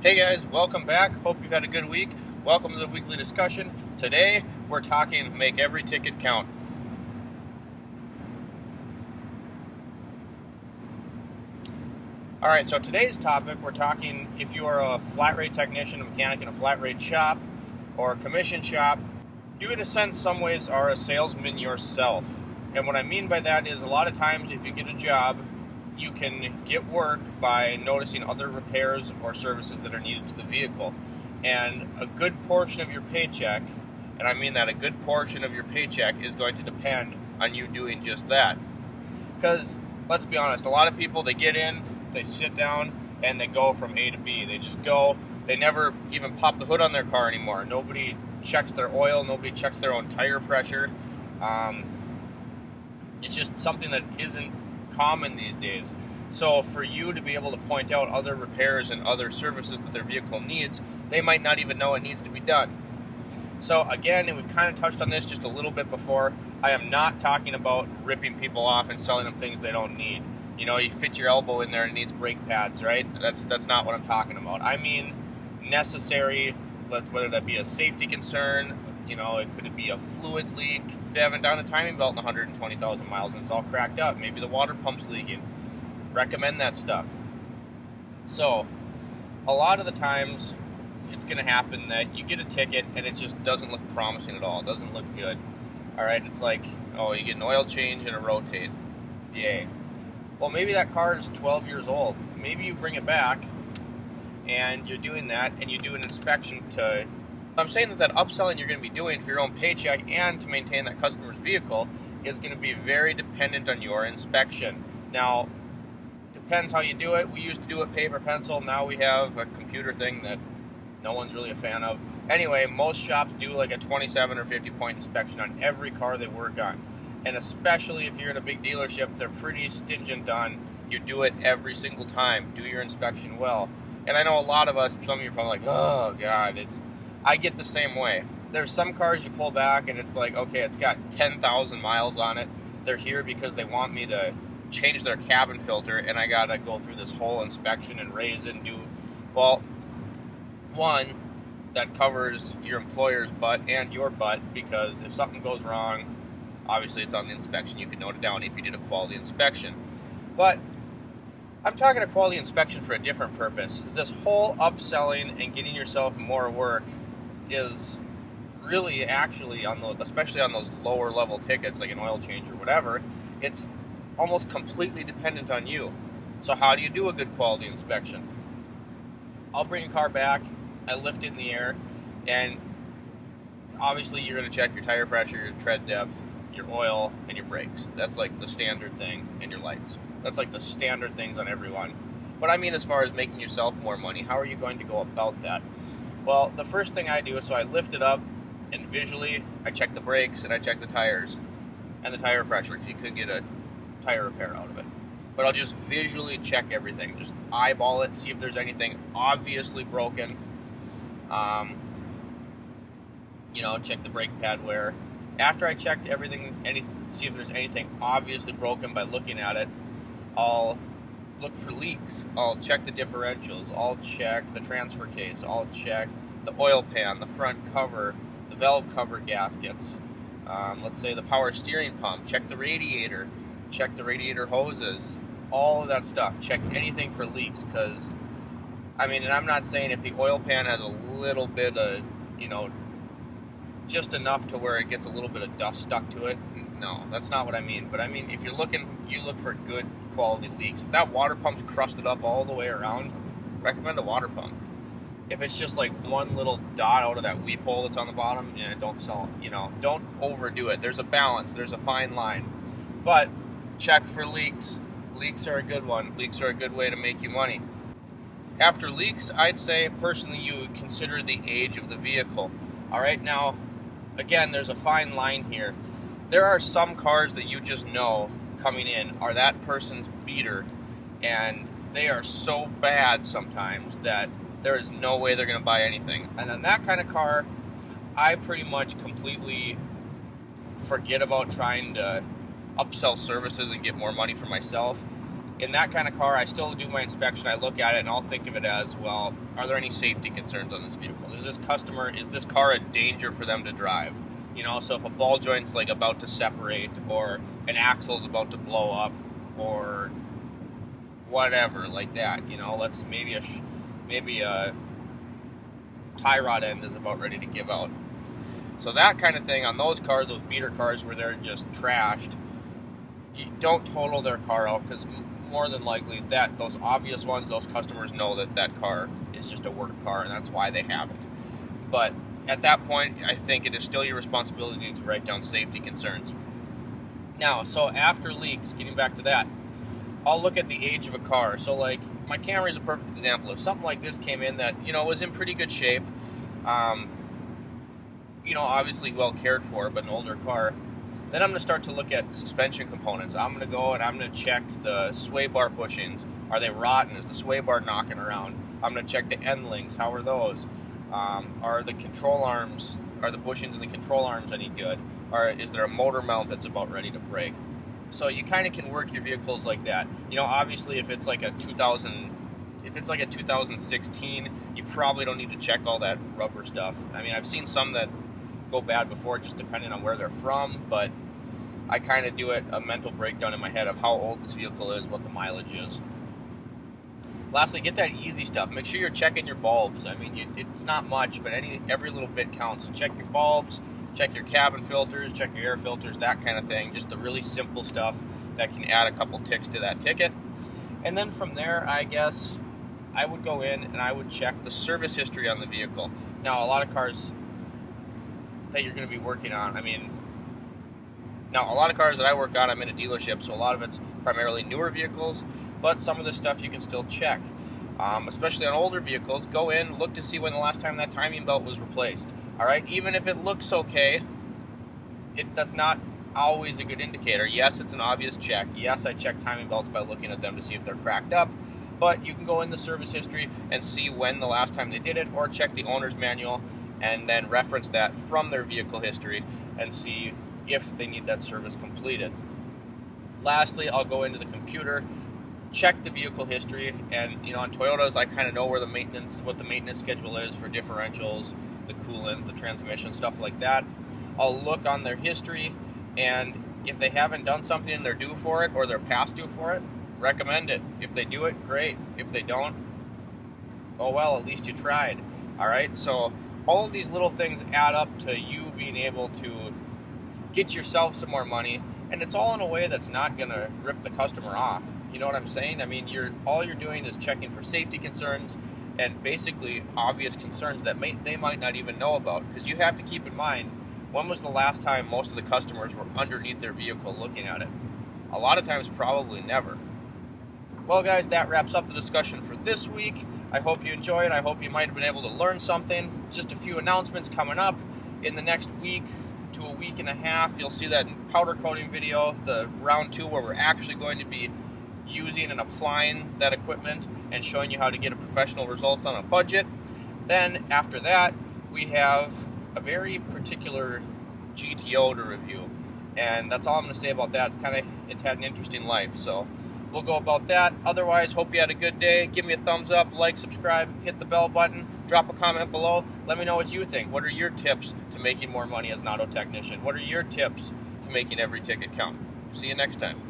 Hey guys, welcome back. Hope you've had a good week. Welcome to the weekly discussion. Today we're talking make every ticket count. Alright, so today's topic, we're talking if you are a flat rate technician, a mechanic in a flat rate shop, or a commission shop, you in a sense some ways are a salesman yourself. And what I mean by that is a lot of times if you get a job, you can get work by noticing other repairs or services that are needed to the vehicle. And a good portion of your paycheck, and I mean that a good portion of your paycheck is going to depend on you doing just that. Because, let's be honest, a lot of people, they get in, they sit down, and they go from A to B. They just go, they never even pop the hood on their car anymore. Nobody checks their oil, nobody checks their own tire pressure. It's just something that isn't common these days. So for you to be able to point out other repairs and other services that their vehicle needs, they might not even know it needs to be done. So again, and we've kind of touched on this just a little bit before, I am not talking about ripping people off and selling them things they don't need. You know, you fit your elbow in there and it needs brake pads, right? That's not what I'm talking about. I mean necessary, whether that be a safety concern, you know, it could be a fluid leak. They haven't done a timing belt in 120,000 miles and it's all cracked up. Maybe the water pump's leaking. Recommend that stuff. So, a lot of the times, it's going to happen that you get a ticket and it just doesn't look promising at all. It doesn't look good. Alright, it's like, oh, you get an oil change and a rotate. Yay. Well, maybe that car is 12 years old. Maybe you bring it back and you're doing that and you do an inspection to... I'm saying that upselling you're going to be doing for your own paycheck and to maintain that customer's vehicle is going to be very dependent on your inspection. Now, depends how you do it. We used to do it paper pencil. Now we have a computer thing that no one's really a fan of. Anyway, most shops do like a 27 or 50 point inspection on every car they work on. And especially if you're in a big dealership, they're pretty stingent on you do it every single time. Do your inspection well. And I know a lot of us, some of you are probably like, oh God, I get the same way. There's some cars you pull back and it's like, okay, it's got 10,000 miles on it. They're here because they want me to change their cabin filter and I gotta go through this whole inspection and raise it and do, well, one, that covers your employer's butt and your butt, because if something goes wrong, obviously it's on the inspection. You can note it down if you did a quality inspection. But I'm talking a quality inspection for a different purpose. This whole upselling and getting yourself more work is really actually, especially on those lower level tickets like an oil change or whatever, it's almost completely dependent on you. So how do you do a good quality inspection? I'll bring a car back, I lift it in the air, and obviously you're going to check your tire pressure, your tread depth, your oil, and your brakes. That's like the standard thing, and your lights. That's like the standard things on everyone. But I mean, as far as making yourself more money, how are you going to go about that? Well, the first thing I do is, so I lift it up, and visually, I check the brakes, and I check the tires, and the tire pressure, because you could get a tire repair out of it. But I'll just visually check everything. Just eyeball it, see if there's anything obviously broken. Check the brake pad wear. After I checked everything, see if there's anything obviously broken by looking at it, I'll look for leaks. I'll check the differentials. I'll check the transfer case. I'll check the oil pan, the front cover, the valve cover gaskets. Let's say the power steering pump. Check the radiator. Check the radiator hoses. All of that stuff. Check anything for leaks, because, and I'm not saying if the oil pan has a little bit of, just enough to where it gets a little bit of dust stuck to it. No, that's not what I mean. But I mean, if you look for good quality leaks. If that water pump's crusted up all the way around, recommend a water pump. If it's just like one little dot out of that weep hole that's on the bottom, don't sell it. Don't overdo it. There's a balance. There's a fine line. But check for leaks. Leaks are a good one. Leaks are a good way to make you money. After leaks, I'd say personally you would consider the age of the vehicle. All right, now, again, there's a fine line here. There are some cars that you just know coming in are that person's beater, and they are so bad sometimes that there is no way they're going to buy anything. And then that kind of car, I pretty much completely forget about trying to upsell services and get more money for myself. In that kind of car, I still do my inspection. I look at it and I'll think of it as, well, are there any safety concerns on this vehicle? Is this car a danger for them to drive? You know, so if a ball joint's like about to separate, or an axle's about to blow up, or whatever like that, you know, let's maybe a tie rod end is about ready to give out. So that kind of thing on those cars, those beater cars where they're just trashed, you don't total their car out, because more than likely those obvious ones, those customers know that car is just a work car and that's why they have it. But at that point, I think it is still your responsibility to write down safety concerns. Now, so after leaks, getting back to that, I'll look at the age of a car. So like my Camry is a perfect example. If something like this came in that, you know, was in pretty good shape, you know, obviously well cared for, but an older car, then I'm going to start to look at suspension components. I'm going to go and I'm going to check the sway bar bushings. Are they rotten? Is the sway bar knocking around? I'm going to check the end links. How are those? Are the control arms, are the bushings in the control arms any good? Or is there a motor mount that's about ready to break? So you kind of can work your vehicles like that. You know, obviously if it's like a 2016, you probably don't need to check all that rubber stuff. I mean, I've seen some that go bad before, just depending on where they're from, but I kind of do a mental breakdown in my head of how old this vehicle is, what the mileage is. Lastly, get that easy stuff. Make sure you're checking your bulbs. I mean, it's not much, but every little bit counts. So check your bulbs, check your cabin filters, check your air filters, that kind of thing. Just the really simple stuff that can add a couple ticks to that ticket. And then from there, I guess I would go in and I would check the service history on the vehicle. Now, a lot of cars that you're going to be working on, a lot of cars that I work on, I'm in a dealership, so a lot of it's primarily newer vehicles, but some of the stuff you can still check. Especially on older vehicles, go in, look to see when the last time that timing belt was replaced. All right, even if it looks okay, that's not always a good indicator. Yes, it's an obvious check. Yes, I check timing belts by looking at them to see if they're cracked up, but you can go in the service history and see when the last time they did it, or check the owner's manual and then reference that from their vehicle history and see if they need that service completed. Lastly, I'll go into the computer, check the vehicle history, and you know, on Toyotas, I kind of know what the maintenance schedule is for differentials, the coolant, the transmission, stuff like that. I'll look on their history, and if they haven't done something and they're due for it, or they're past due for it, recommend it. If they do it, great. If they don't, oh well, at least you tried. All right, so all of these little things add up to you being able to get yourself some more money, and it's all in a way that's not going to rip the customer off. You know what I'm saying? I mean, all you're doing is checking for safety concerns and basically obvious concerns that they might not even know about, because you have to keep in mind, when was the last time most of the customers were underneath their vehicle looking at it? A lot of times, probably never. Well, guys, that wraps up the discussion for this week. I hope you enjoyed. I hope you might have been able to learn something. Just a few announcements coming up in the next week to a week and a half. You'll see that powder coating video, the round 2, where we're actually going to be using and applying that equipment and showing you how to get a professional results on a budget. Then after that, we have a very particular GTO to review, and that's all I'm going to say about that. It's had an interesting life, so we'll go about that. Otherwise, hope you had a good day. Give me a thumbs up, like, subscribe, hit the bell button, drop a comment below. Let me know what you think. What are your tips to making more money as an auto technician? What are your tips to making every ticket count? See you next time.